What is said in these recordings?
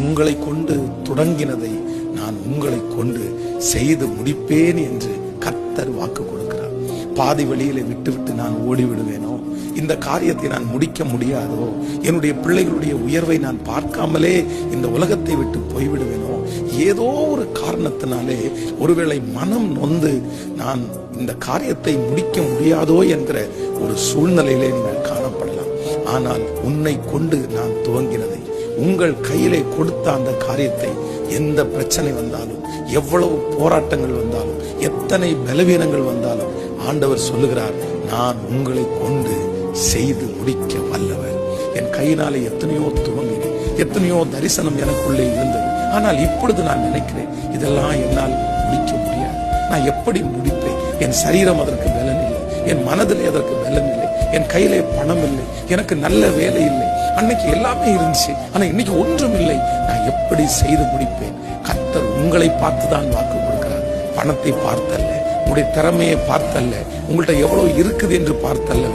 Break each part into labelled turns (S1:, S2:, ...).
S1: உங்களை கொண்டு தொடங்கினதை நான் உங்களை கொண்டு செய்து முடிப்பேன் என்று கர்த்தர் வாக்கு கொடுக்கிறார். பாதி வழியில விட்டு நான் ஓடிவிடுவேனோ, இந்த காரியத்தை நான் முடிக்க முடியாதோ, என்னுடைய பிள்ளைகளுடைய உயர்வை நான் பார்க்காமலே இந்த உலகத்தை விட்டு போய்விடுவேனோ, ஏதோ ஒரு காரணத்தினாலே ஒருவேளை மனம் நொந்து நான் இந்த காரியத்தை முடிக்க முடியாதோ என்கிற ஒரு சூழ்நிலையிலே நீங்கள் காணப்படலாம். ஆனால் உன்னை கொண்டு நான் துவங்கினதை, உங்கள் கையிலே கொடுத்த அந்த காரியத்தை, எந்த பிரச்சனை வந்தாலும், எவ்வளவு போராட்டங்கள் வந்தாலும், எத்தனை பலவீனங்கள் வந்தாலும் ஆண்டவர் சொல்லுகிறார், நான் உங்களை கொண்டு செய்து முடிக்க வல்லவர். என் கையினாலே எத்தனையோ துவங்கினேன், எத்தனையோ தரிசனம் எனக்குள்ளே இருந்தது. ஆனால் இப்பொழுது நான் நினைக்கிறேன், இதெல்லாம் என்னால் முடிக்க முடியாது. நான் எப்படி முடிப்பேன்? என் சரீரம் அதற்கு பலன் இல்லை, என் மனதில் அதற்கு பலன் இல்லை, என் கையிலே பணம் இல்லை, எனக்கு நல்ல வேலை இல்லை. அன்னைக்கு எல்லாமே இருந்துச்சு, ஆனா இன்னைக்கு ஒன்றும் இல்லை. நான் எப்படி செய்து முடிப்பேன்? கர்த்தர் உங்களை பார்த்துதான் வாக்கு கொடுக்கிறார். பணத்தை பார்த்தல்ல, உங்களுடைய திறமையை பார்த்தல்ல, உங்கள்கிட்ட எவ்வளவு இருக்குது என்று பார்த்தல்ல.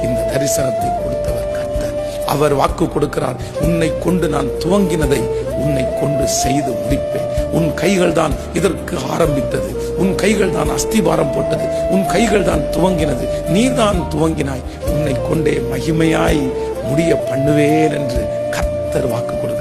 S1: இந்த தரிசனத்தை கொடுத்தவர் கர்த்தர். அவர் வாக்கு கொடுக்கிறார், உன்னை கொண்டு நான் துவங்கினதை உன்னை கொண்டு செய்து முடிப்பேன். உன் கைகள் தான் இதற்கு ஆரம்பித்தது, உன் கைகள் தான் அஸ்திபாரம் போட்டது, உன் கைகள் தான் துவங்கினது, நீதான் துவங்கினாய், உன்னை கொண்டே மகிமையாய் முடிய பண்ணுவேன் என்று கர்த்தர் வாக்கு கொடுக்கிறார்.